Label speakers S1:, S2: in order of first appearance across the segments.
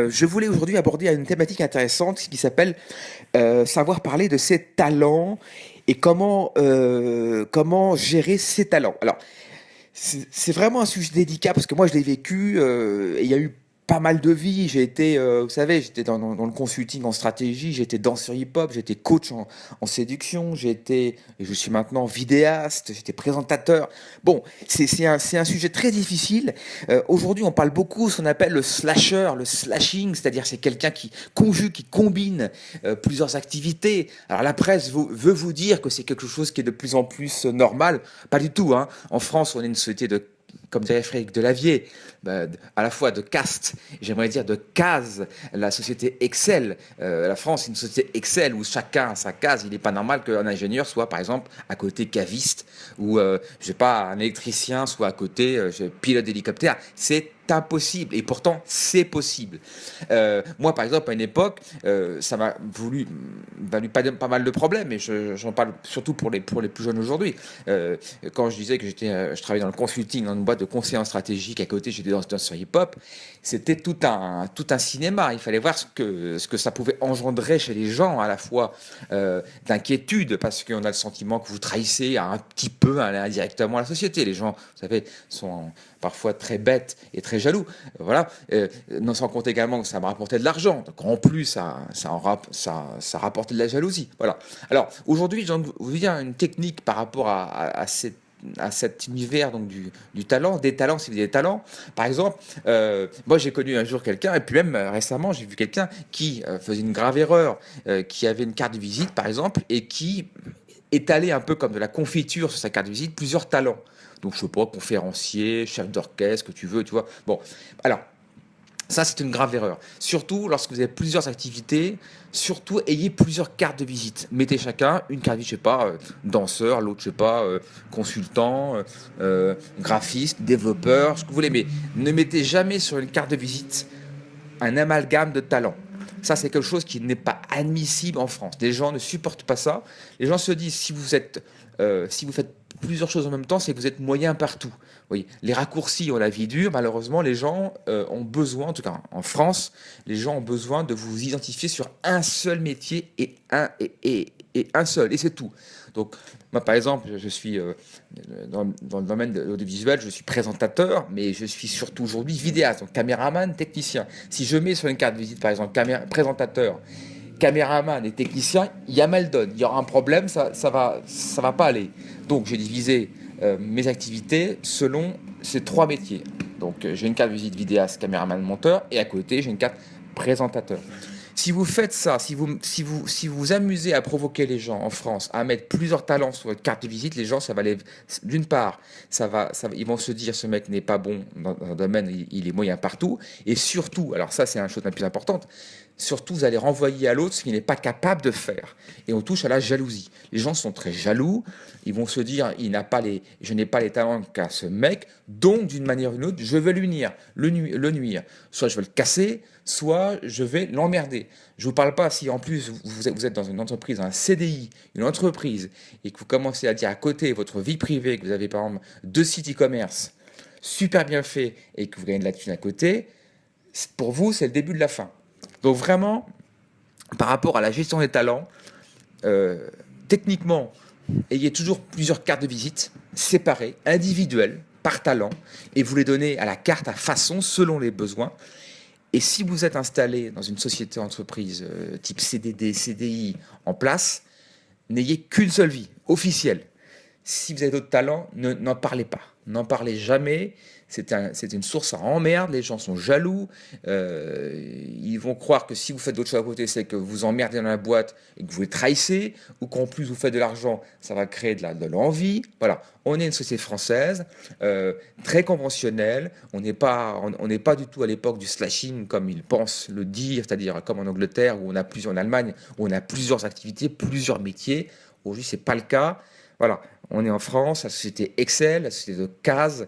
S1: Je voulais aujourd'hui aborder une thématique intéressante qui s'appelle savoir parler de ses talents et comment gérer ses talents. Alors, c'est vraiment un sujet délicat parce que moi je l'ai vécu et il y a eu pas mal de vies. J'ai été, vous savez, j'étais dans le consulting en stratégie, j'ai été danseur hip-hop, j'ai été coach en séduction, et je suis maintenant vidéaste, j'étais présentateur. Bon, c'est un sujet très difficile. Aujourd'hui, on parle beaucoup de ce qu'on appelle le slasher, le slashing, c'est-à-dire c'est quelqu'un qui conjugue, qui combine plusieurs activités. Alors la presse veut vous dire que c'est quelque chose qui est de plus en plus normal. Pas du tout, hein. En France, on est une société de, comme dirait Frédéric Delavier, à la fois de caste, j'aimerais dire de case. La société excelle. La France est une société excelle où chacun a sa case. Il n'est pas normal qu'un ingénieur soit, par exemple, à côté caviste ou, je sais pas, un électricien soit à côté pilote d'hélicoptère. C'est impossible et pourtant c'est possible. Moi par exemple à une époque ça m'a valu pas mal de problèmes et j'en parle surtout pour les plus jeunes aujourd'hui. Quand je disais que je travaillais dans le consulting dans une boîte de conseil en stratégique, à côté j'étais dans sur hip-hop, c'était tout un cinéma. Il fallait voir ce que ça pouvait engendrer chez les gens, à la fois d'inquiétude parce qu'on a le sentiment que vous trahissez un petit peu indirectement la société. Les gens, vous savez, sont parfois très bêtes et très jaloux. Voilà. Non, sans compter également que ça me rapportait de l'argent. Donc en plus, ça rapportait de la jalousie. Voilà. Alors aujourd'hui, je vais vous dire une technique par rapport à cet univers donc du talent, des talents, si vous avez des talents. Par exemple, moi j'ai connu un jour quelqu'un, et puis même récemment, j'ai vu quelqu'un qui faisait une grave erreur, qui avait une carte de visite, par exemple, et qui étalait un peu comme de la confiture sur sa carte de visite plusieurs talents. Donc, je sais pas, conférencier, chef d'orchestre, que tu veux, tu vois. Bon, alors, ça, c'est une grave erreur. Surtout lorsque vous avez plusieurs activités, surtout ayez plusieurs cartes de visite. Mettez chacun une carte de visite, je sais pas, danseur, l'autre, je sais pas, consultant, graphiste, développeur, ce que vous voulez. Mais ne mettez jamais sur une carte de visite un amalgame de talents. Ça, c'est quelque chose qui n'est pas admissible en France. Les gens ne supportent pas ça. Les gens se disent, si vous faites plusieurs choses en même temps, c'est que vous êtes moyen partout. Oui, les raccourcis ont la vie dure. Malheureusement, les gens ont besoin, en tout cas en France, les gens ont besoin de vous identifier sur un seul métier et un seul, et c'est tout. Donc, moi, par exemple, je suis dans le domaine de l'audiovisuel, je suis présentateur, mais je suis surtout aujourd'hui vidéaste, donc caméraman, technicien. Si je mets sur une carte de visite, par exemple, présentateur, caméraman et technicien, il y a mal donne. Il y aura un problème, ça va pas aller. Donc, j'ai divisé mes activités selon ces trois métiers. Donc, j'ai une carte de visite vidéaste, caméraman, monteur, et à côté, j'ai une carte présentateur. Si vous faites ça, si vous vous amusez à provoquer les gens en France, à mettre plusieurs talents sur votre carte de visite, les gens, ça va les. D'une part, ils vont se dire ce mec n'est pas bon dans un domaine, il est moyen partout. Et surtout, alors ça, c'est la chose la plus importante, surtout, vous allez renvoyer à l'autre ce qu'il n'est pas capable de faire. Et on touche à la jalousie. Les gens sont très jaloux. Ils vont se dire, je n'ai pas les talents qu'a ce mec, donc d'une manière ou d'une autre, je vais le nuire. Soit je vais le casser, soit je vais l'emmerder. Je ne vous parle pas si en plus vous êtes dans une entreprise, un CDI, une entreprise, et que vous commencez à dire à côté votre vie privée, que vous avez par exemple 2 sites e-commerce super bien faits et que vous gagnez de la thune à côté, pour vous, c'est le début de la fin. Donc vraiment, par rapport à la gestion des talents, euh, techniquement, ayez toujours plusieurs cartes de visite séparées, individuelles, par talent, et vous les donnez à la carte à façon selon les besoins. Et si vous êtes installé dans une société entreprise type CDD, CDI en place, n'ayez qu'une seule vie, officielle. Si vous avez d'autres talents, n'en parlez pas. N'en parlez jamais. C'est une source à emmerde. Les gens sont jaloux. Ils vont croire que si vous faites d'autres choses à côté, c'est que vous emmerdez dans la boîte et que vous les trahissez, ou qu'en plus vous faites de l'argent, ça va créer de l'envie. Voilà. On est une société française, très conventionnelle. On n'est pas du tout à l'époque du slashing comme ils pensent le dire, c'est-à-dire comme en Angleterre où on a plusieurs, en Allemagne où on a plusieurs activités, plusieurs métiers. Aujourd'hui, c'est pas le cas. Voilà, on est en France, la société Excel, la société de case,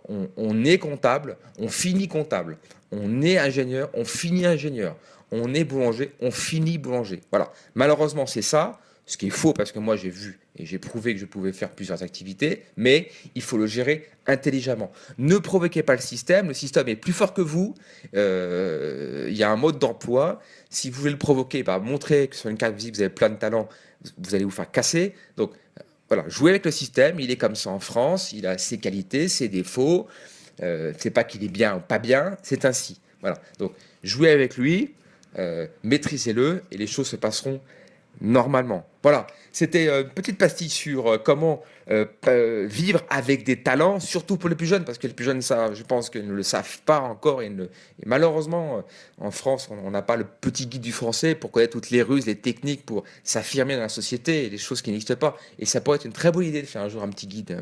S1: on est comptable, on finit comptable. On est ingénieur, on finit ingénieur. On est boulanger, on finit boulanger. Voilà. Malheureusement, c'est ça. Ce qui est faux parce que moi j'ai vu et j'ai prouvé que je pouvais faire plusieurs activités, mais il faut le gérer intelligemment. Ne provoquez pas le système est plus fort que vous. Il y a un mode d'emploi. Si vous voulez le provoquer, bah, montrez que sur une carte visible vous avez plein de talents, vous allez vous faire casser. Donc voilà, jouez avec le système, il est comme ça en France, il a ses qualités, ses défauts. C'est pas qu'il est bien ou pas bien, c'est ainsi. Voilà. Donc jouez avec lui, maîtrisez-le et les choses se passeront normalement. Voilà, c'était une petite pastille sur comment vivre avec des talents, surtout pour les plus jeunes, parce que les plus jeunes, ça, je pense qu'ils ne le savent pas encore. Et malheureusement, en France, on n'a pas le petit guide du français pour connaître toutes les ruses, les techniques pour s'affirmer dans la société et des choses qui n'existent pas. Et ça pourrait être une très bonne idée de faire un jour un petit guide,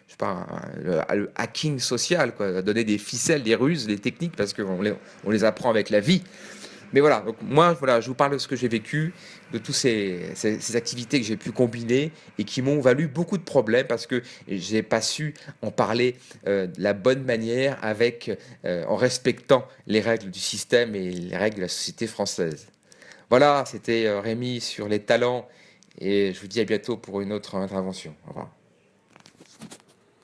S1: je sais pas, le hacking social, quoi, donner des ficelles, des ruses, des techniques, parce on les apprend avec la vie. Mais voilà, donc moi, voilà, je vous parle de ce que j'ai vécu, de toutes ces activités que j'ai pu combiner et qui m'ont valu beaucoup de problèmes parce que j'ai pas su en parler de la bonne manière en respectant les règles du système et les règles de la société française. Voilà, c'était Rémi sur les talents et je vous dis à bientôt pour une autre intervention. Au revoir.